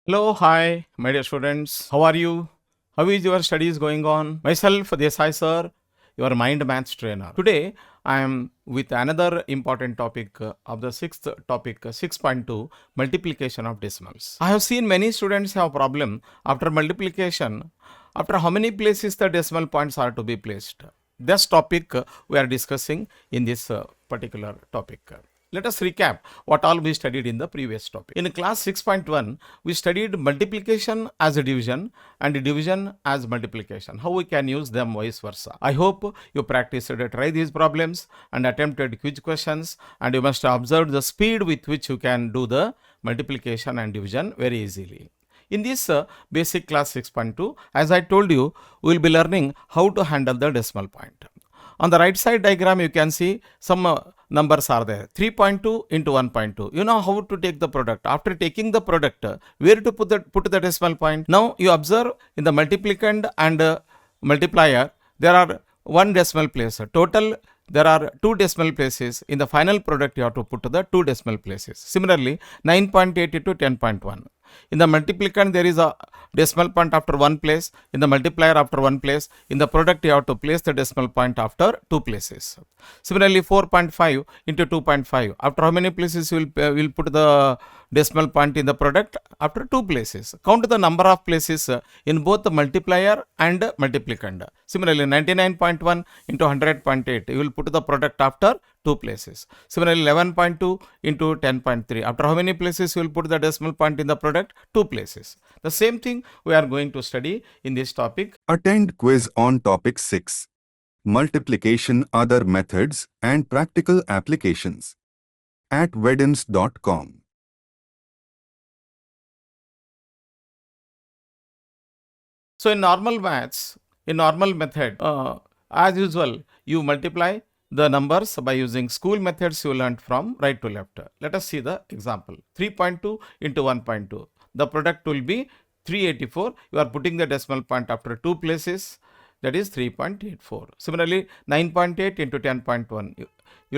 Hello, hi, my dear students. How are you? How is your studies going on? Myself, Desai sir, your mind maths trainer. Today, I am with another important topic of the sixth topic, 6.2, multiplication of decimals. I have seen many students have problem after multiplication. After how many places the decimal points are to be placed? This topic we are discussing in this particular topic. Let us recap what all we studied in the previous topic. In class 6.1, we studied multiplication as a division and division as multiplication, how we can use them vice versa. I hope you practiced try these problems and attempted quiz questions, and you must observe the speed with which you can do the multiplication and division very easily. In this basic class 6.2, as I told you, we will be learning how to handle the decimal point. On the right side diagram, you can see some numbers are there. 3.2 into 1.2. You know how to take the product. After taking the product, where to put the decimal point? Now you observe in the multiplicand and multiplier, there are one decimal place. Total, there are two decimal places. In the final product, you have to put the two decimal places. Similarly, 9.8 into 10.1. In the multiplicand, there is a decimal point after one place. In the multiplier, after one place. In the product, you have to place the decimal point after two places. Similarly, 4.5 into 2.5. After how many places you will put the decimal point in the product? After two places. Count the number of places in both the multiplier and multiplicand. Similarly, 99.1 into 100.8. You will put the product after two places. Similarly, 11.2 into 10.3. After how many places you will put the decimal point in the product? Two places. The same thing we are going to study in this topic. Attend quiz on topic 6. Multiplication, other methods and practical applications at vedims.com. So in normal maths, in normal method, as usual, you multiply the numbers by using school methods you learned from right to left. Let us see the example. 3.2 into 1.2. The product will be 384. You are putting the decimal point after two places. That is 3.84. Similarly, 9.8 into 10.1. You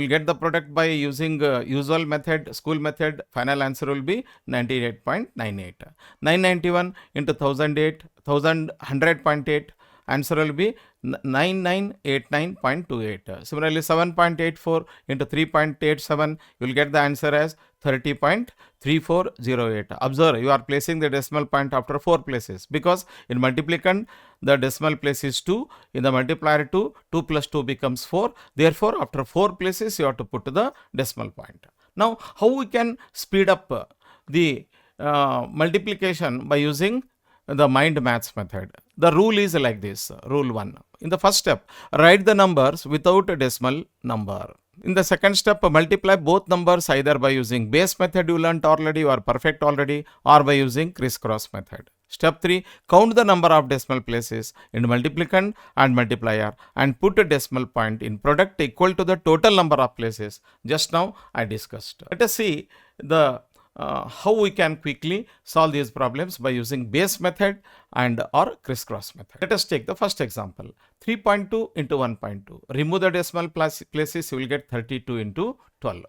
will get the product by using usual method, school method. Final answer will be 98.98. 991 into 1100.8. Answer will be 9989.28. Similarly, 7.84 into 3.87, you will get the answer as 30.3408. Observe, you are placing the decimal point after four places, because in multiplicand, the decimal place is 2. In the multiplier 2, 2 plus 2 becomes 4. Therefore, after four places, you have to put the decimal point. Now, how we can speed up the multiplication by using the mind maths method? The rule is like this. Rule 1. In the first step, write the numbers without a decimal number. In the second step, multiply both numbers either by using base method you learnt already or perfect already, or by using crisscross method. Step 3. Count the number of decimal places in multiplicand and multiplier and put a decimal point in product equal to the total number of places just now I discussed. Let us see the how we can quickly solve these problems by using base method and or crisscross method. Let us take the first example. 3.2 into 1.2. Remove the decimal places, you will get 32 into 12.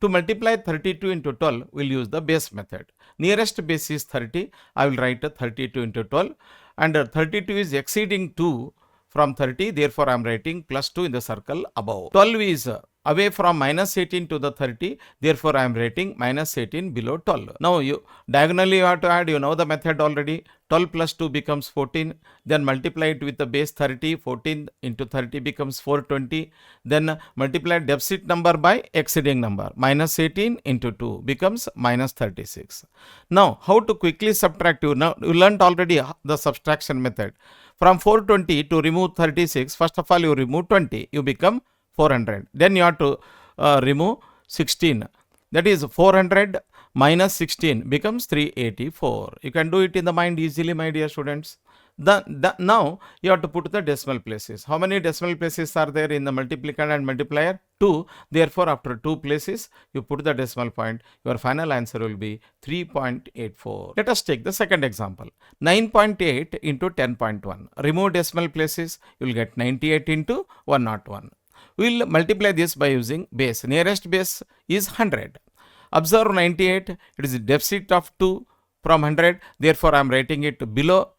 To multiply 32 into 12, we will use the base method. Nearest base is 30. I will write 32 into 12, and 32 is exceeding 2 from 30. Therefore, I am writing plus 2 in the circle above. 12 is away from minus 18 to the 30. Therefore, I am writing minus 18 below 12. Now, you diagonally you have to add. You know the method already. 12 plus 2 becomes 14. Then multiply it with the base 30. 14 into 30 becomes 420. Then multiply deficit number by exceeding number. Minus 18 into 2 becomes minus 36. Now, how to quickly subtract? You learned already the subtraction method. From 420 to remove 36, first of all you remove 20. You become 400. Then you have to remove 16. That is 400 minus 16 becomes 384. You can do it in the mind easily, my dear students. Now you have to put the decimal places. How many decimal places are there in the multiplicand and multiplier? 2. Therefore, after 2 places, you put the decimal point. Your final answer will be 3.84. Let us take the second example. 9.8 into 10.1. Remove decimal places. You will get 98 into 101. We will multiply this by using base. Nearest base is 100. Observe 98. It is a deficit of 2. from 100. Therefore, I am writing it below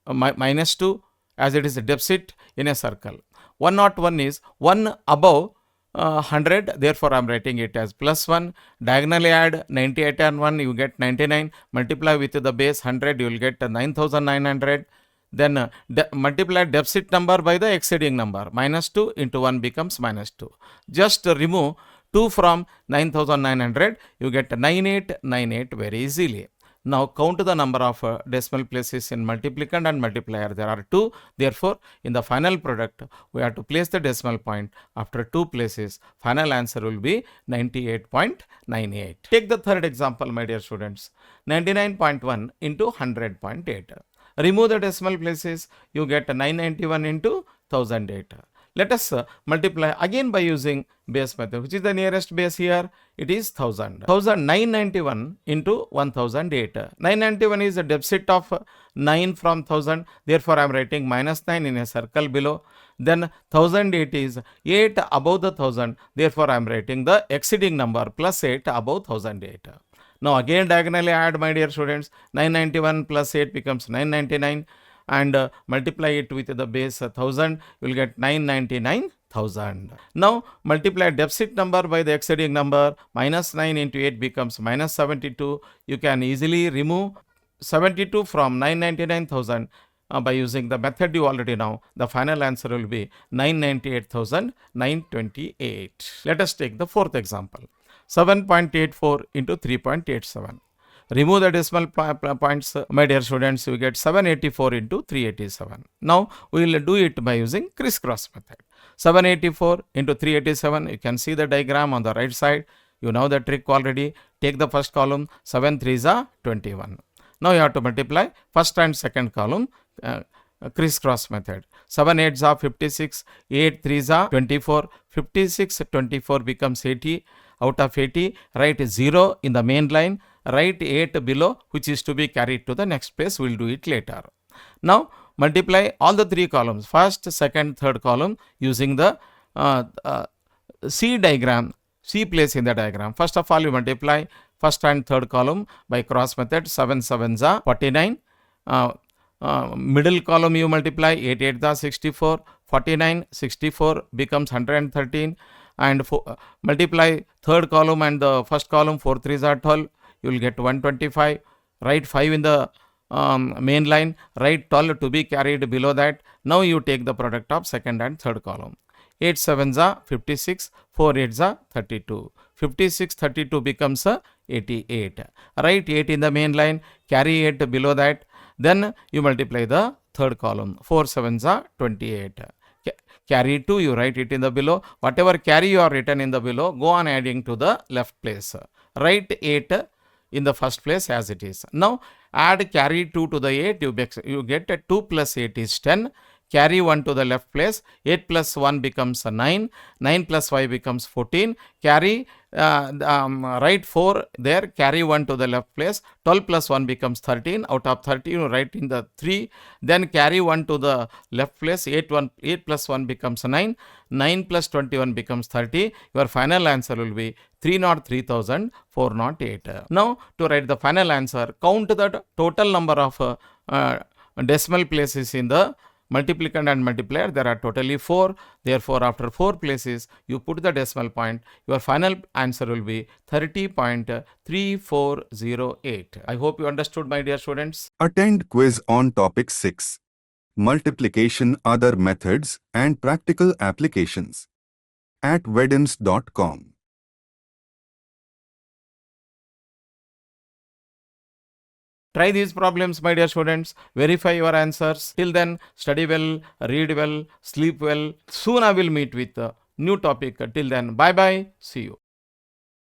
minus 2 as it is a deficit in a circle. 101 is 1 above 100. Therefore, I am writing it as plus 1. Diagonally add 98 and 1, you get 99. Multiply with the base 100, you will get 9900. Then multiply deficit number by the exceeding number. Minus 2 into 1 becomes minus 2. Just remove 2 from 9900, you get 9898 very easily. Now count the number of decimal places in multiplicand and multiplier. There are 2. Therefore, in the final product, we have to place the decimal point after 2 places. Final answer will be 98.98. Take the third example, my dear students. 99.1 into 100.8. Remove the decimal places, you get 991 into 1008. Let us multiply again by using base method. Which is the nearest base here? It is 1000. 991 into 1008. 991 is the deficit of 9 from 1000. Therefore, I am writing minus 9 in a circle below. Then 1008 is 8 above the 1000. Therefore, I am writing the exceeding number plus 8 above 1008. Now again diagonally add, my dear students. 991 plus 8 becomes 999 and multiply it with the base 1000, you will get 999,000. Now multiply deficit number by the exceeding number. Minus 9 into 8 becomes minus 72. You can easily remove 72 from 999,000 by using the method you already know. The final answer will be 998,928. Let us take the fourth example. 7.84 into 3.87. Remove the decimal points, my dear students, you get 784 into 387. Now we will do it by using crisscross method. 784 into 387, you can see the diagram on the right side. You know the trick already. Take the first column, 7 3s are 21. Now you have to multiply first and second column, crisscross method. 7 8s are 56, 8 3s are 24, 56 24 becomes 80. Out of 80, write 0 in the main line, write 8 below, which is to be carried to the next place. We will do it later. Now multiply all the 3 columns, first, second, third column, using the C diagram, C place in the diagram. First of all, you multiply first and third column by cross method. 7 7s are 49. Middle column you multiply, 8 8s are 64, 49, 64 becomes 113. And multiply third column and the first column, 4 3s are 12, you will get 125. Write 5 in the main line, write 12 to be carried below that. Now you take the product of second and third column. 8 7s are 56, 4 8s are 32. 56 32 becomes 88. Write 8 in the main line, carry 8 below that. Then you multiply the third column, 4 7s are 28. Carry 2, you write it in the below. Whatever carry you are written in the below, go on adding to the left place. Write 8 in the first place as it is. Now add carry 2 to the 8, you get 2 plus 8 is 10. Carry 1 to the left place, 8 plus 1 becomes 9, 9 plus 5 becomes 14. Carry, write 4 there, carry 1 to the left place, 12 plus 1 becomes 13. Out of 13, you write in the 3, then carry 1 to the left place, 8 plus 1 becomes 9, 9 plus 21 becomes 30. Your final answer will be 303,408. Now to write the final answer, count the total number of decimal places in the multiplicand and multiplier. There are totally 4. Therefore, after 4 places, you put the decimal point. Your final answer will be 30.3408. I hope you understood, my dear students. Attend quiz on topic 6. Multiplication, other methods and practical applications at VEDIMS.com. Try these problems, my dear students. Verify your answers. Till then, study well, read well, sleep well. Soon I will meet with a new topic. Till then, bye-bye. See you.